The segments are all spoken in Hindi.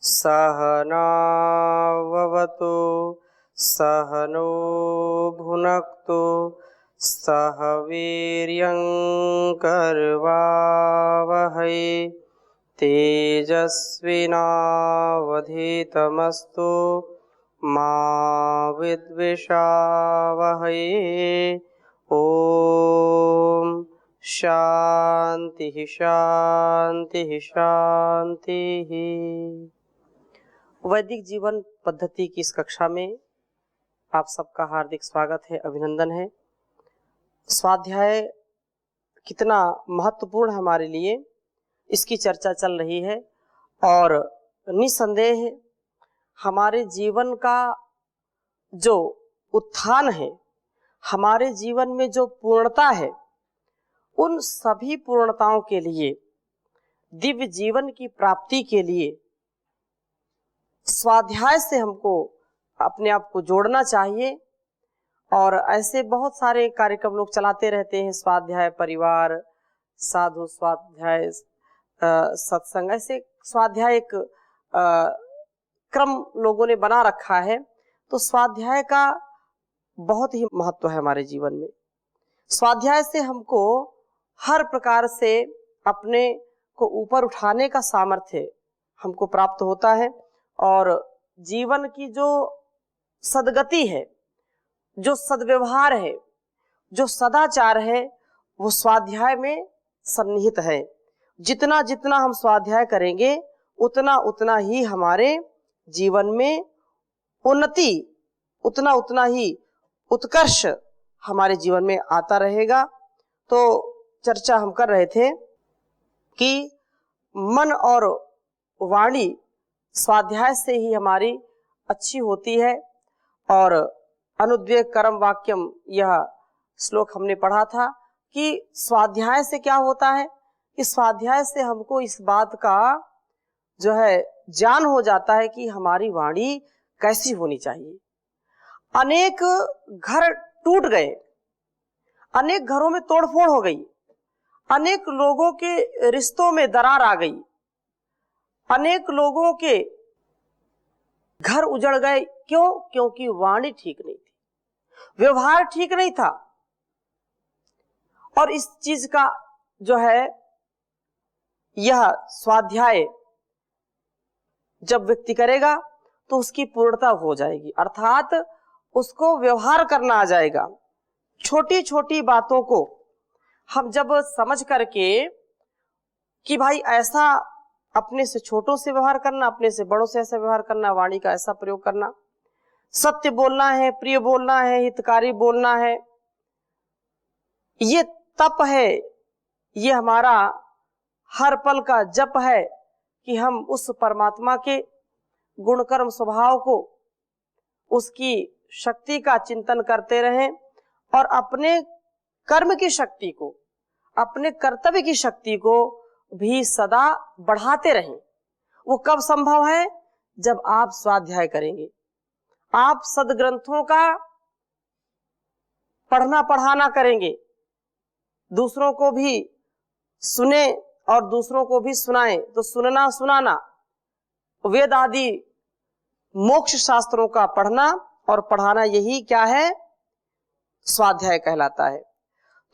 सहनाववतु सहनो भुनक्तु सह वीर्यङ्करवावहै तेजस्विनावधीतमस्तु मा विद्विषावहै। ओम शांति शांति शांति। वैदिक जीवन पद्धति की इस कक्षा में आप सबका हार्दिक स्वागत है, अभिनंदन है। स्वाध्याय कितना महत्वपूर्ण है हमारे लिए, इसकी चर्चा चल रही है और निसंदेह हमारे जीवन का जो उत्थान है, हमारे जीवन में जो पूर्णता है, उन सभी पूर्णताओं के लिए, दिव्य जीवन की प्राप्ति के लिए स्वाध्याय से हमको अपने आप को जोड़ना चाहिए। और ऐसे बहुत सारे कार्यक्रम लोग चलाते रहते हैं, स्वाध्याय परिवार, साधु स्वाध्याय, सत्संग, ऐसे स्वाध्याय एक क्रम लोगों ने बना रखा है। तो स्वाध्याय का बहुत ही महत्व है हमारे जीवन में। स्वाध्याय से हमको हर प्रकार से अपने को ऊपर उठाने का सामर्थ्य हमको प्राप्त होता है और जीवन की जो सद्गति है, जो सद्व्यवहार है, जो सदाचार है, वो स्वाध्याय में सन्निहित है। जितना जितना हम स्वाध्याय करेंगे उतना उतना ही हमारे जीवन में उन्नति, उतना उतना ही उत्कर्ष हमारे जीवन में आता रहेगा। तो चर्चा हम कर रहे थे कि मन और वाणी स्वाध्याय से ही हमारी अच्छी होती है। और अनुद्वेग कर्म वाक्यम, यह श्लोक हमने पढ़ा था कि स्वाध्याय से क्या होता है कि स्वाध्याय से हमको इस बात का जो है ज्ञान हो जाता है कि हमारी वाणी कैसी होनी चाहिए। अनेक घर टूट गए, अनेक घरों में तोड़फोड़ हो गई, अनेक लोगों के रिश्तों में दरार आ गई, अनेक लोगों के घर उजड़ गए। क्यों? क्योंकि वाणी ठीक नहीं थी, व्यवहार ठीक नहीं था। और इस चीज का जो है यह स्वाध्याय जब व्यक्ति करेगा तो उसकी पूर्णता हो जाएगी, अर्थात उसको व्यवहार करना आ जाएगा। छोटी छोटी बातों को हम जब समझ करके कि भाई ऐसा अपने से छोटों से व्यवहार करना, अपने से बड़ों से ऐसा व्यवहार करना, वाणी का ऐसा प्रयोग करना, सत्य बोलना है, प्रिय बोलना है, हितकारी बोलना है, ये तप है, ये हमारा हर पल का जप है कि हम उस परमात्मा के गुणकर्म स्वभाव को, उसकी शक्ति का चिंतन करते रहें और अपने कर्म की शक्ति को, अपने कर्तव्य की शक्ति को भी सदा बढ़ाते रहें। वो कब संभव है? जब आप स्वाध्याय करेंगे, आप सदग्रंथों का पढ़ना पढ़ाना करेंगे, दूसरों को भी सुने और दूसरों को भी सुनाएं। तो सुनना सुनाना, वेद आदि मोक्ष शास्त्रों का पढ़ना और पढ़ाना, यही क्या है? स्वाध्याय कहलाता है।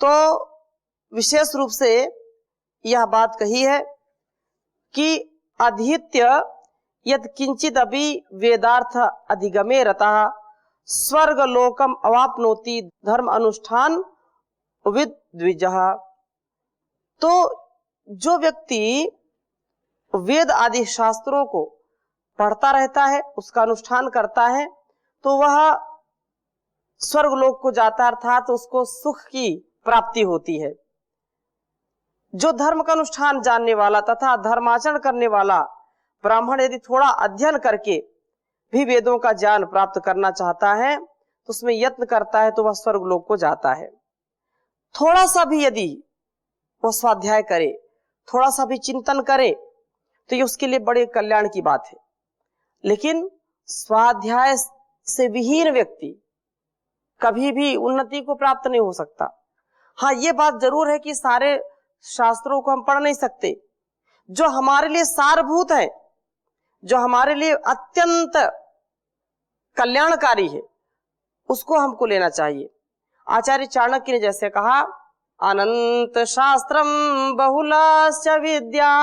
तो विशेष रूप से यह बात कही है कि अधीत्य यद किंचित अभी वेदार्थ अधिगमे रतः स्वर्ग लोकम अवाप्नोति धर्म अनुष्ठान विद्विजः। तो जो व्यक्ति वेद आदि शास्त्रों को पढ़ता रहता है, उसका अनुष्ठान करता है, तो वह स्वर्ग लोक को जाता है, अर्थात उसको सुख की प्राप्ति होती है। जो धर्म का अनुष्ठान जानने वाला तथा धर्माचरण करने वाला ब्राह्मण यदि थोड़ा अध्ययन करके भी वेदों का ज्ञान प्राप्त करना चाहता है तो उसमें यत्न करता है, तो वह स्वर्ग लोक को जाता है। थोड़ा सा भी यदि वह स्वाध्याय करे, थोड़ा सा भी चिंतन करे, तो ये उसके लिए बड़े कल्याण की बात है। लेकिन स्वाध्याय से विहीन व्यक्ति कभी भी उन्नति को प्राप्त नहीं हो सकता। हाँ, ये बात जरूर है कि सारे शास्त्रों को हम पढ़ नहीं सकते। जो हमारे लिए सारभूत है, जो हमारे लिए अत्यंत कल्याणकारी है, उसको हमको लेना चाहिए। आचार्य चाणक्य ने जैसे कहा, अनंत शास्त्रम बहुलाश्च विद्या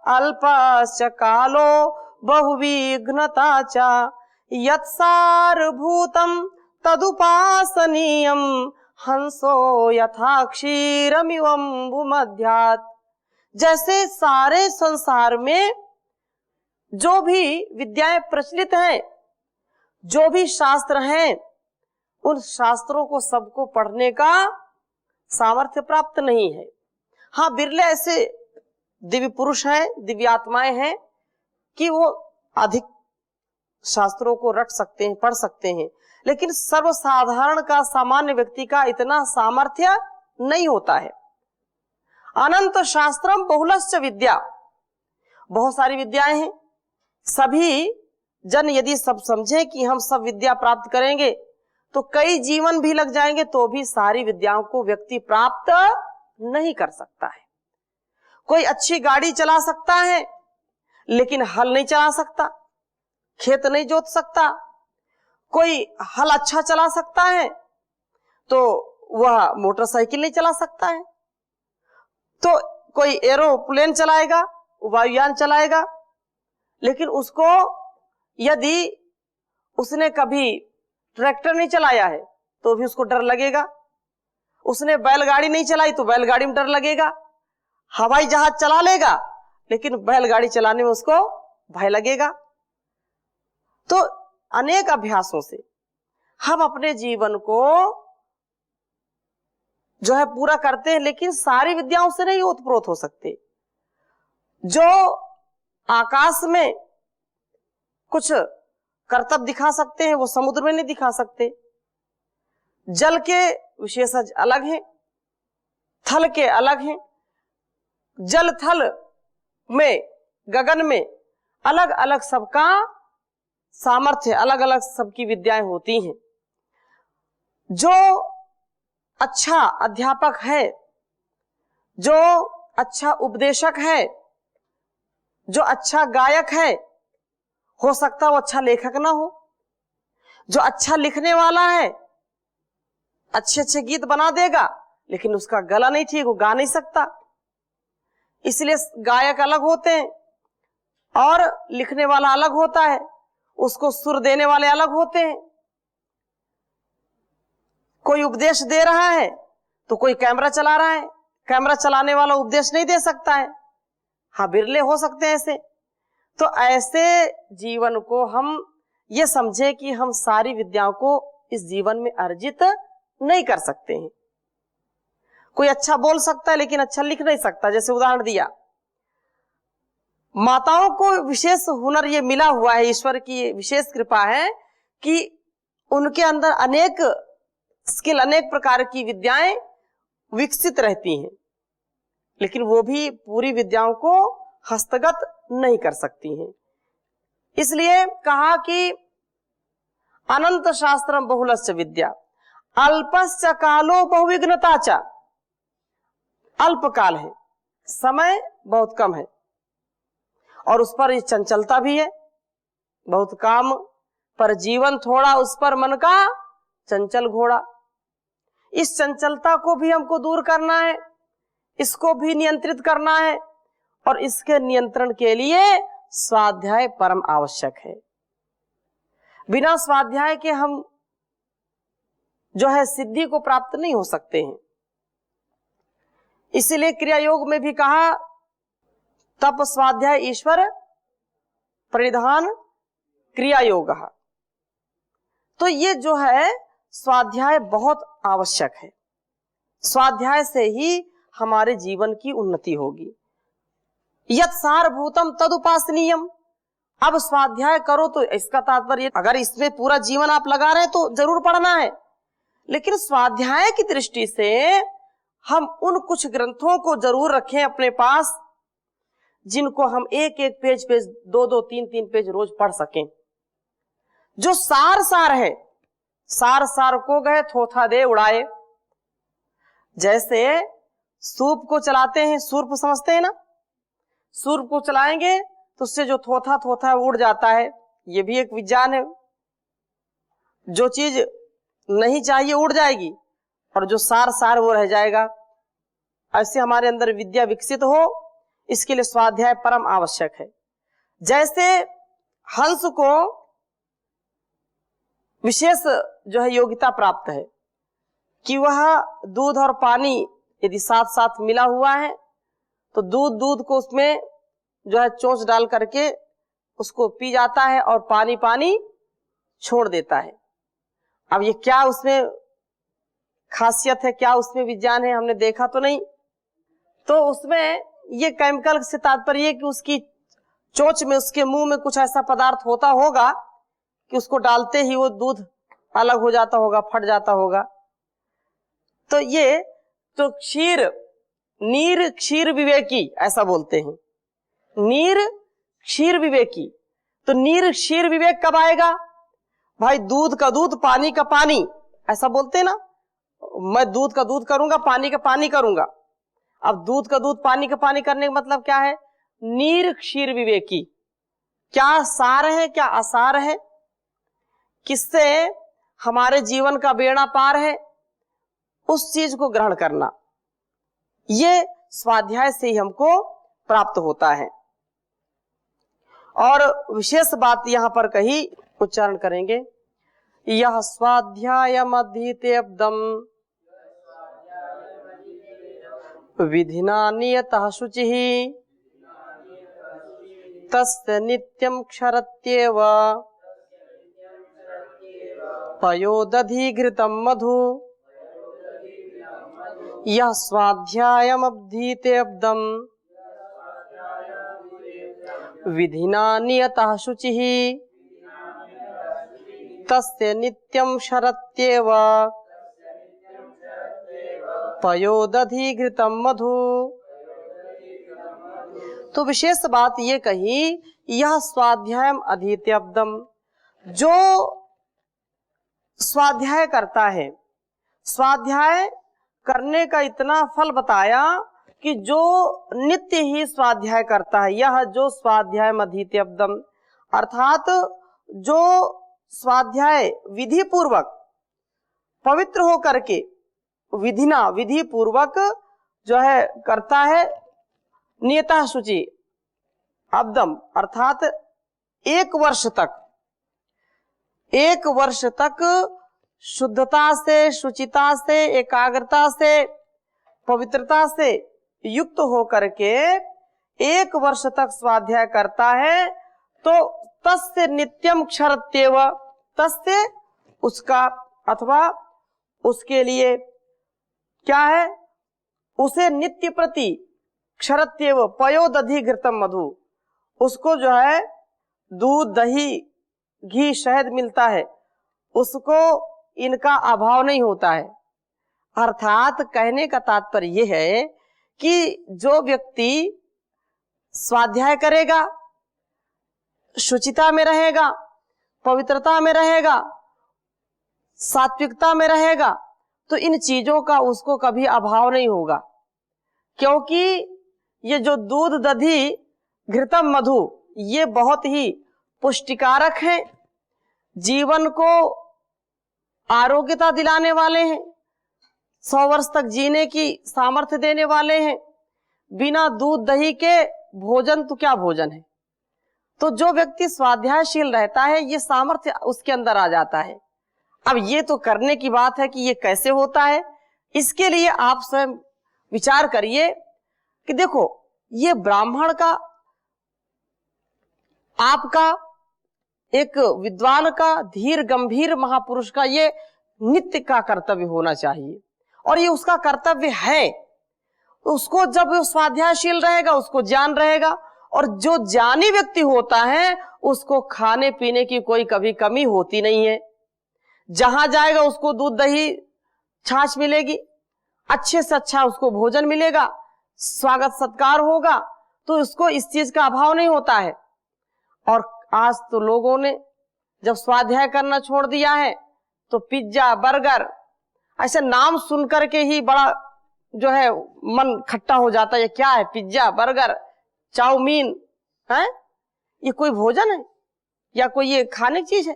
अल्पश्च कालो बहुविघ्नता च यत्सारभूतं तदुपासनीयं हंसो यथा क्षीरमिवम्बुमध्यात्। जैसे सारे संसार में जो भी विद्याएं प्रचलित हैं, जो भी शास्त्र हैं, उन शास्त्रों को सबको पढ़ने का सामर्थ्य प्राप्त नहीं है। हाँ, बिरले ऐसे दिव्य पुरुष हैं, दिव्य आत्माएं हैं कि वो अधिक शास्त्रों को रट सकते हैं, पढ़ सकते हैं, लेकिन सर्वसाधारण का, सामान्य व्यक्ति का इतना सामर्थ्य नहीं होता है। अनंत शास्त्रम बहुलश्च विद्या, बहुत सारी विद्याएं हैं। सभी जन यदि सब समझे कि हम सब विद्या प्राप्त करेंगे तो कई जीवन भी लग जाएंगे, तो भी सारी विद्याओं को व्यक्ति प्राप्त नहीं कर सकता है। कोई अच्छी गाड़ी चला सकता है लेकिन हल नहीं चला सकता, खेत नहीं जोत सकता। कोई हल अच्छा चला सकता है तो वह मोटरसाइकिल नहीं चला सकता है। तो कोई एरोप्लेन चलाएगा, वायुयान चलाएगा, लेकिन उसको यदि उसने कभी ट्रैक्टर नहीं चलाया है तो भी उसको डर लगेगा। उसने बैलगाड़ी नहीं चलाई तो बैलगाड़ी में डर लगेगा। हवाई जहाज चला लेगा लेकिन बैलगाड़ी चलाने में उसको भय लगेगा। तो अनेक अभ्यासों से हम अपने जीवन को जो है पूरा करते हैं, लेकिन सारी विद्याओं से नहीं ओतप्रोत हो सकते। जो आकाश में कुछ करतब दिखा सकते हैं वो समुद्र में नहीं दिखा सकते। जल के विशेषज्ञ अलग हैं, थल के अलग हैं। जल थल में, गगन में अलग अलग सबका सामर्थ्य, अलग अलग सबकी विद्याएं होती हैं। जो अच्छा अध्यापक है, जो अच्छा उपदेशक है, जो अच्छा गायक है, हो सकता वो अच्छा लेखक ना हो। जो अच्छा लिखने वाला है अच्छे अच्छे गीत बना देगा लेकिन उसका गला नहीं ठीक, वो गा नहीं सकता। इसलिए गायक अलग होते हैं और लिखने वाला अलग होता है, उसको सुर देने वाले अलग होते हैं। कोई उपदेश दे रहा है तो कोई कैमरा चला रहा है, कैमरा चलाने वाला उपदेश नहीं दे सकता है। हाँ, बिरले हो सकते हैं ऐसे। तो ऐसे जीवन को हम ये समझे कि हम सारी विद्याओं को इस जीवन में अर्जित नहीं कर सकते हैं। कोई अच्छा बोल सकता है लेकिन अच्छा लिख नहीं सकता। जैसे उदाहरण दिया, माताओं को विशेष हुनर ये मिला हुआ है, ईश्वर की विशेष कृपा है कि उनके अंदर अनेक स्किल, अनेक प्रकार की विद्याएं विकसित रहती हैं, लेकिन वो भी पूरी विद्याओं को हस्तगत नहीं कर सकती हैं। इसलिए कहा कि अनंत शास्त्रम बहुलश्च विद्या अल्पश्च कालो बहुविघ्नता च। अल्प काल है, समय बहुत कम है और उस पर चंचलता भी है। बहुत काम पर जीवन थोड़ा, उस पर मन का चंचल घोड़ा। इस चंचलता को भी हमको दूर करना है, इसको भी नियंत्रित करना है, और इसके नियंत्रण के लिए स्वाध्याय परम आवश्यक है। बिना स्वाध्याय के हम जो है सिद्धि को प्राप्त नहीं हो सकते हैं। इसीलिए क्रिया योग में भी कहा, तप स्वाध्याय ईश्वर परिधान क्रिया योग। तो ये जो है स्वाध्याय बहुत आवश्यक है। स्वाध्याय से ही हमारे जीवन की उन्नति होगी। यत् सारभूतम तदुपासनीयम। अब स्वाध्याय करो तो इसका तात्पर्य, अगर इसमें पूरा जीवन आप लगा रहे हैं तो जरूर पढ़ना है, लेकिन स्वाध्याय की दृष्टि से हम उन कुछ ग्रंथों को जरूर रखें अपने पास जिनको हम एक एक पेज दो दो तीन तीन पेज रोज पढ़ सकें। जो सार है, सार को गए थोथा दे उड़ाए। जैसे सूप को चलाते हैं, सूर्प समझते हैं ना, सूर्प को चलाएंगे तो उससे जो थोथा थोथा उड़ जाता है, ये भी एक विज्ञान है। जो चीज नहीं चाहिए उड़ जाएगी और जो सार सार वो रह जाएगा। ऐसे हमारे अंदर विद्या विकसित हो, इसके लिए स्वाध्याय परम आवश्यक है। जैसे हंस को विशेष जो है योग्यता प्राप्त है कि वह दूध और पानी यदि साथ साथ मिला हुआ है तो दूध को उसमें जो है चोंच डाल करके उसको पी जाता है और पानी पानी छोड़ देता है। अब ये क्या उसमें खासियत है, क्या उसमें विज्ञान है, हमने देखा तो नहीं। तो उसमें ये केमिकल से तात्पर्य कि उसकी चोंच में, उसके मुंह में कुछ ऐसा पदार्थ होता होगा कि उसको डालते ही वो दूध अलग हो जाता होगा, फट जाता होगा। तो ये तो नीर क्षीर विवेकी ऐसा बोलते हैं, नीर क्षीर विवेकी। तो नीर क्षीर विवेक कब आएगा भाई? दूध का दूध, पानी का पानी, ऐसा बोलते हैं ना। मैं दूध का दूध करूंगा, पानी का पानी करूंगा। अब दूध का दूध, पानी का पानी करने का मतलब क्या है? नीर क्षीर विवेकी। क्या सार है, क्या आसार है, किससे हमारे जीवन का बेड़ा पार है, उस चीज को ग्रहण करना, ये स्वाध्याय से ही हमको प्राप्त होता है। और विशेष बात यहां पर कही, उच्चारण करेंगे, यह स्वाध्यायम अधीतेऽब्दम् विधिना नियतः शुचिः तस्य नित्यं क्षरत्येव पयोदधिघृतं मधु। यह स्वाध्यायम अधीतेऽब्दम् विधिना नियतः शुचिः तस्य नित्यं क्षरत्येव पयोदधिघृतं मधु। तो विशेष बात ये कही, यह स्वाध्यायम अधीतेऽब्दम्, जो स्वाध्याय करता है, स्वाध्याय करने का इतना फल बताया कि जो नित्य ही स्वाध्याय करता है, यह जो स्वाध्यायम अधीतेऽब्दम्, अर्थात जो स्वाध्याय विधि पूर्वक पवित्र हो करके, विधिना विधि पूर्वक जो है करता है, नियतः शुचि अब्दम, अर्थात 1 वर्ष तक शुद्धता से, शुचिता से, एकाग्रता से, पवित्रता से युक्त हो करके 1 वर्ष तक स्वाध्याय करता है, तो तस्य नित्यम क्षरत्येव, तस्य उसका अथवा उसके लिए क्या है, उसे नित्य प्रति क्षरत्येव पयोदधिघृतं मधु, उसको जो है दूध, दही, घी, शहद मिलता है, उसको इनका अभाव नहीं होता है। अर्थात कहने का तात्पर्य यह है कि जो व्यक्ति स्वाध्याय करेगा, शुचिता में रहेगा, पवित्रता में रहेगा, सात्विकता में रहेगा, तो इन चीजों का उसको कभी अभाव नहीं होगा। क्योंकि ये जो दूध, दधी, घृतम, मधु, ये बहुत ही पुष्टिकारक हैं, जीवन को आरोग्यता दिलाने वाले हैं, 100 वर्ष तक जीने की सामर्थ्य देने वाले हैं। बिना दूध दही के भोजन तो क्या भोजन है। तो जो व्यक्ति स्वाध्यायशील रहता है, ये सामर्थ्य उसके अंदर आ जाता है। अब ये तो करने की बात है कि ये कैसे होता है, इसके लिए आप स्वयं विचार करिए कि देखो, ये ब्राह्मण का, आपका, एक विद्वान का, धीर गंभीर महापुरुष का ये नित्य का कर्तव्य होना चाहिए, और ये उसका कर्तव्य है। उसको जब वो स्वाध्यायशील रहेगा, उसको ज्ञान रहेगा, और जो ज्ञानी व्यक्ति होता है उसको खाने पीने की कोई कभी कमी होती नहीं है। जहां जाएगा उसको दूध, दही, छाछ मिलेगी, अच्छे से अच्छा उसको भोजन मिलेगा, स्वागत सत्कार होगा, तो उसको इस चीज का अभाव नहीं होता है। और आज तो लोगों ने जब स्वाध्याय करना छोड़ दिया है तो पिज्जा, बर्गर, ऐसे नाम सुन करके ही बड़ा जो है मन खट्टा हो जाता है। ये क्या है, पिज्जा, बर्गर, चाउमीन है, ये कोई भोजन है या कोई ये खाने की चीज है?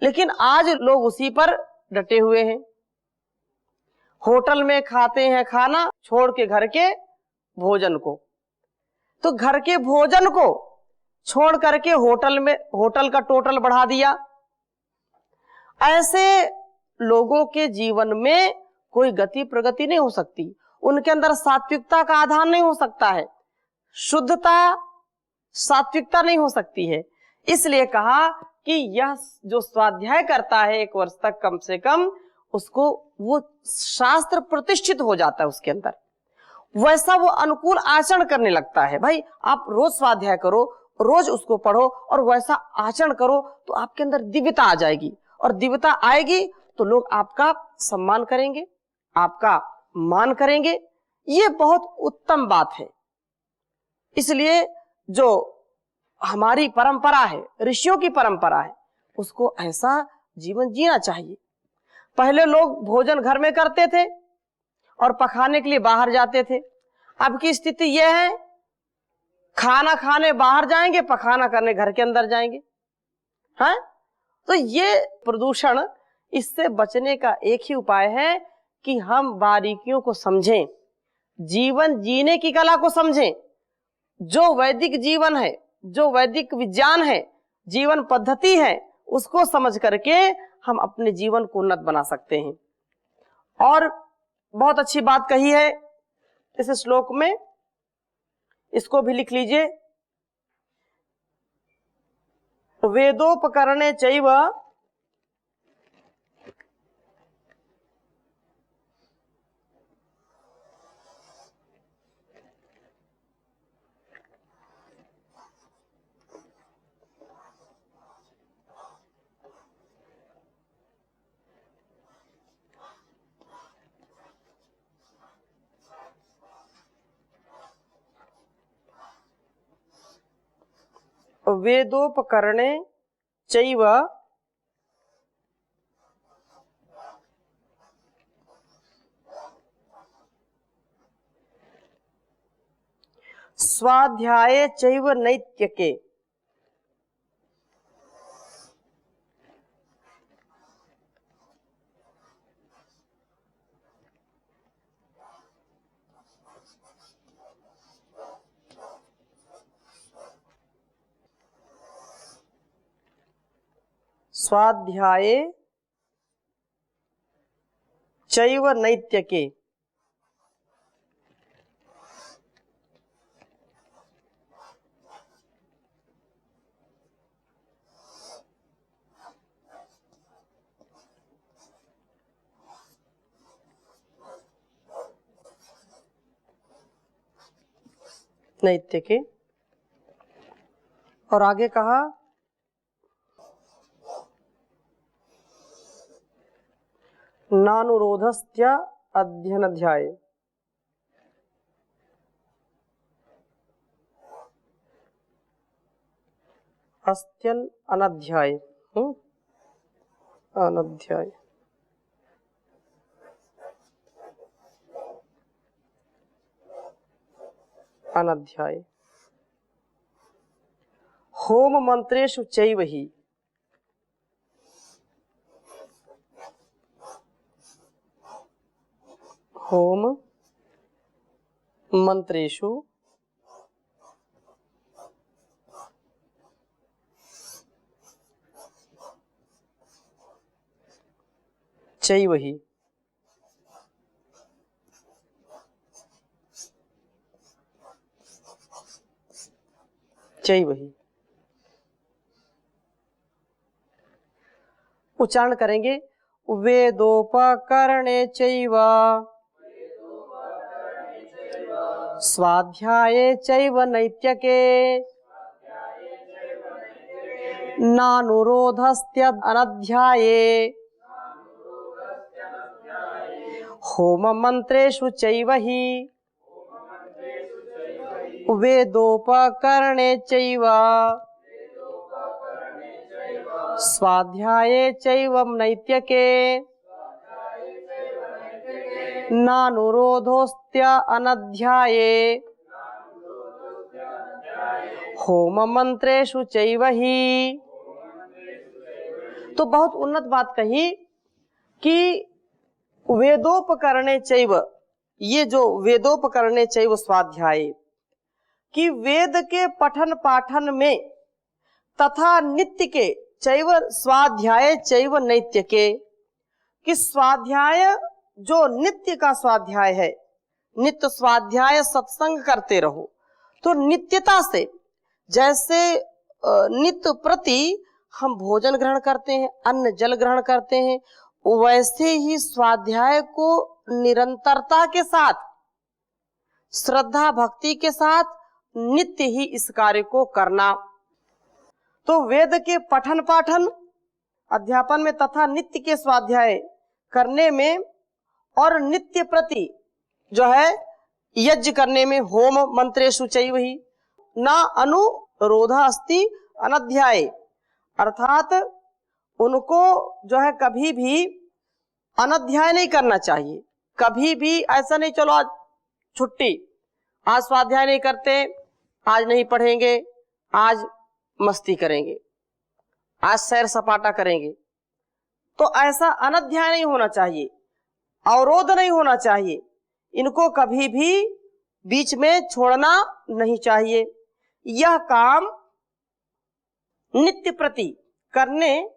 लेकिन आज लोग उसी पर डटे हुए हैं। होटल में खाते हैं खाना, छोड़ के घर के भोजन को। तो घर के भोजन को छोड़ करके होटल का टोटल बढ़ा दिया। ऐसे लोगों के जीवन में कोई गति प्रगति नहीं हो सकती, उनके अंदर सात्विकता का आधार नहीं हो सकता है, शुद्धता सात्विकता नहीं हो सकती है। इसलिए कहा कि यह जो स्वाध्याय करता है 1 वर्ष तक कम से कम, उसको वो शास्त्र प्रतिष्ठित हो जाता है उसके अंदर, वैसा वो अनुकूल आचरण करने लगता है। भाई आप रोज स्वाध्याय करो, रोज उसको पढ़ो और वैसा आचरण करो तो आपके अंदर दिव्यता आ जाएगी, और दिव्यता आएगी तो लोग आपका सम्मान करेंगे, आपका मान करेंगे। ये बहुत उत्तम बात है। इसलिए जो हमारी परंपरा है, ऋषियों की परंपरा है, उसको ऐसा जीवन जीना चाहिए। पहले लोग भोजन घर में करते थे और पकाने के लिए बाहर जाते थे। अब की स्थिति यह है, खाना खाने बाहर जाएंगे, पकाना करने घर के अंदर जाएंगे। हाँ, तो ये प्रदूषण, इससे बचने का एक ही उपाय है कि हम बारीकियों को समझें, जीवन जीने की कला को समझें। जो वैदिक जीवन है, जो वैदिक विज्ञान है, जीवन पद्धति है, उसको समझ करके हम अपने जीवन को उन्नत बना सकते हैं। और बहुत अच्छी बात कही है इस श्लोक में, इसको भी लिख लीजिए। वेदोपकरणे चैव वेदोपकरणे चैव स्वाध्याये चैव नैत्यके। स्वाध्याये चैव नैत्यके। नैत्यके। और आगे कहा नानुरोधस्त्य अध्ययनाध्याय। अस्त्यन अनध्याय। अनध्याय। अनध्याय। होम मंत्रेषु चैव हि। होम मंत्रेषु चैव हि। चैव हि। उच्चारण करेंगे। वेदोपकरणे चैव स्वाध्याये चैव नैत्यके नानुरोधस्त्य अनध्याये होम मंत्रेषु चैव हि। वेदोपकरणे चैव स्वाध्याये चैव नैत्यके नानुरोधोस्त्य अनध्याये होम मंत्रेषु चैव हि। तो बहुत उन्नत बात कही कि वेदोपकरणे चैव, ये जो वेदोपकरणे चैव स्वाध्याय, कि वेद के पठन पाठन में तथा नित्य के चैव स्वाध्याय चैव नैत्य के, कि स्वाध्याय जो नित्य का स्वाध्याय है, नित्य स्वाध्याय सत्संग करते रहो, तो नित्यता से जैसे नित्य प्रति हम भोजन ग्रहण करते हैं, अन्न जल ग्रहण करते हैं, वैसे ही स्वाध्याय को निरंतरता के साथ, श्रद्धा भक्ति के साथ नित्य ही इस कार्य को करना। तो वेद के पठन पाठन अध्यापन में तथा नित्य के स्वाध्याय करने में और नित्य प्रति जो है यज्ञ करने में, होम मंत्रेषु चैव हि न अनुरोधा अस्ति अनध्याये, अर्थात उनको जो है कभी भी अनध्याय नहीं करना चाहिए। कभी भी ऐसा नहीं चलो आज छुट्टी, आज स्वाध्याय नहीं करते, आज नहीं पढ़ेंगे, आज मस्ती करेंगे, आज सैर सपाटा करेंगे, तो ऐसा अनध्याय नहीं होना चाहिए, अवरोध नहीं होना चाहिए। इनको कभी भी बीच में छोड़ना नहीं चाहिए। यह काम नित्य प्रति करने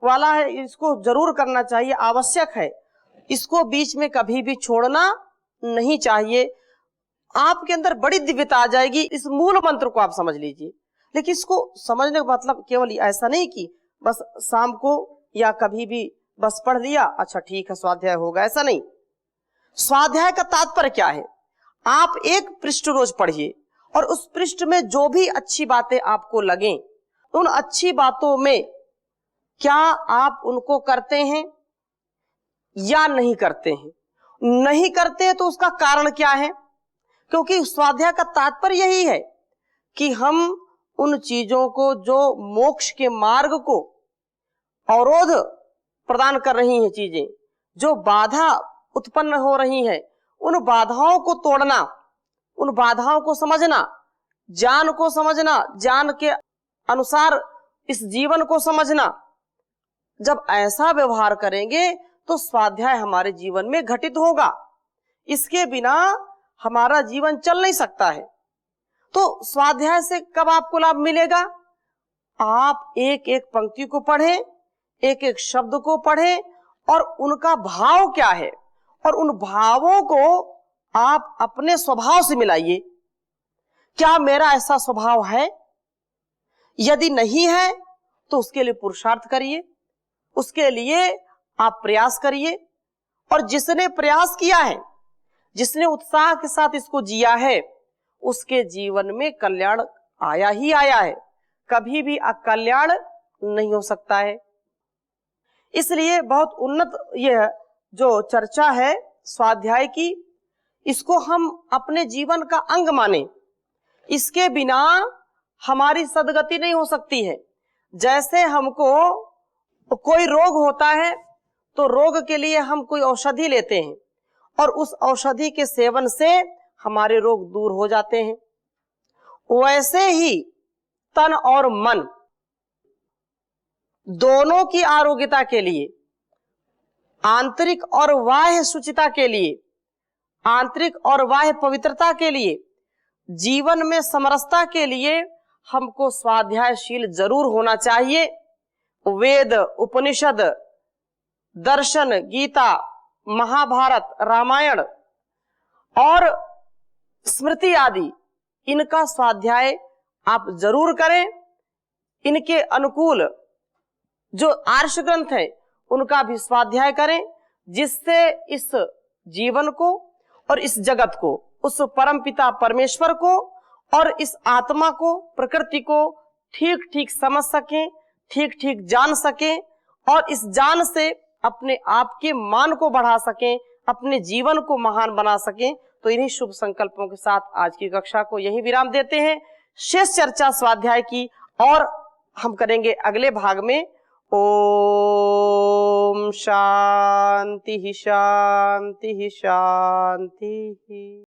वाला है, इसको जरूर करना चाहिए, आवश्यक है। इसको बीच में कभी भी छोड़ना नहीं चाहिए। आपके अंदर बड़ी दिव्यता आ जाएगी। इस मूल मंत्र को आप समझ लीजिए। लेकिन इसको समझने का मतलब केवल ऐसा नहीं कि बस शाम को या कभी भी बस पढ़ लिया, अच्छा ठीक है स्वाध्याय होगा, ऐसा नहीं। स्वाध्याय का तात्पर्य क्या है? आप एक पृष्ठ रोज पढ़िए और उस पृष्ठ में जो भी अच्छी बातें आपको लगें, उन अच्छी बातों में क्या आप उनको करते हैं या नहीं करते हैं? नहीं करते हैं तो उसका कारण क्या है? क्योंकि स्वाध्याय का तात्पर्य यही है कि हम उन चीजों को जो मोक्ष के मार्ग को अवरोध प्रदान कर रही हैं, चीजें जो बाधा उत्पन्न हो रही हैं, उन बाधाओं को तोड़ना, उन बाधाओं को समझना, ज्ञान को समझना, ज्ञान के अनुसार इस जीवन को समझना। जब ऐसा व्यवहार करेंगे तो स्वाध्याय हमारे जीवन में घटित होगा। इसके बिना हमारा जीवन चल नहीं सकता है। तो स्वाध्याय से कब आपको लाभ मिलेगा? आप एक एक पंक्ति को पढ़ें, एक एक शब्द को पढ़ें और उनका भाव क्या है, और उन भावों को आप अपने स्वभाव से मिलाइए। क्या मेरा ऐसा स्वभाव है? यदि नहीं है तो उसके लिए पुरुषार्थ करिए, उसके लिए आप प्रयास करिए। और जिसने प्रयास किया है, जिसने उत्साह के साथ इसको जिया है, उसके जीवन में कल्याण आया ही आया है, कभी भी अकल्याण नहीं हो सकता है। इसलिए बहुत उन्नत यह जो चर्चा है स्वाध्याय की, इसको हम अपने जीवन का अंग माने। इसके बिना हमारी सदगति नहीं हो सकती है। जैसे हमको कोई रोग होता है तो रोग के लिए हम कोई औषधि लेते हैं और उस औषधि के सेवन से हमारे रोग दूर हो जाते हैं, वैसे ही तन और मन दोनों की आरोग्यता के लिए, आंतरिक और बाह्य शुचिता के लिए, आंतरिक और बाह्य पवित्रता के लिए, जीवन में समरसता के लिए हमको स्वाध्यायशील जरूर होना चाहिए। वेद, उपनिषद, दर्शन, गीता, महाभारत, रामायण और स्मृति आदि, इनका स्वाध्याय आप जरूर करें। इनके अनुकूल जो आर्ष ग्रंथ है उनका भी स्वाध्याय करें, जिससे इस जीवन को और इस जगत को, उस परम पिता परमेश्वर को और इस आत्मा को, प्रकृति को ठीक ठीक समझ सकें, ठीक ठीक जान सकें और इस जान से अपने आप के मान को बढ़ा सकें, अपने जीवन को महान बना सकें। तो इन्हीं शुभ संकल्पों के साथ आज की कक्षा को यही विराम देते हैं। शेष चर्चा स्वाध्याय की और हम करेंगे अगले भाग में। ओम शांति शांति शांति।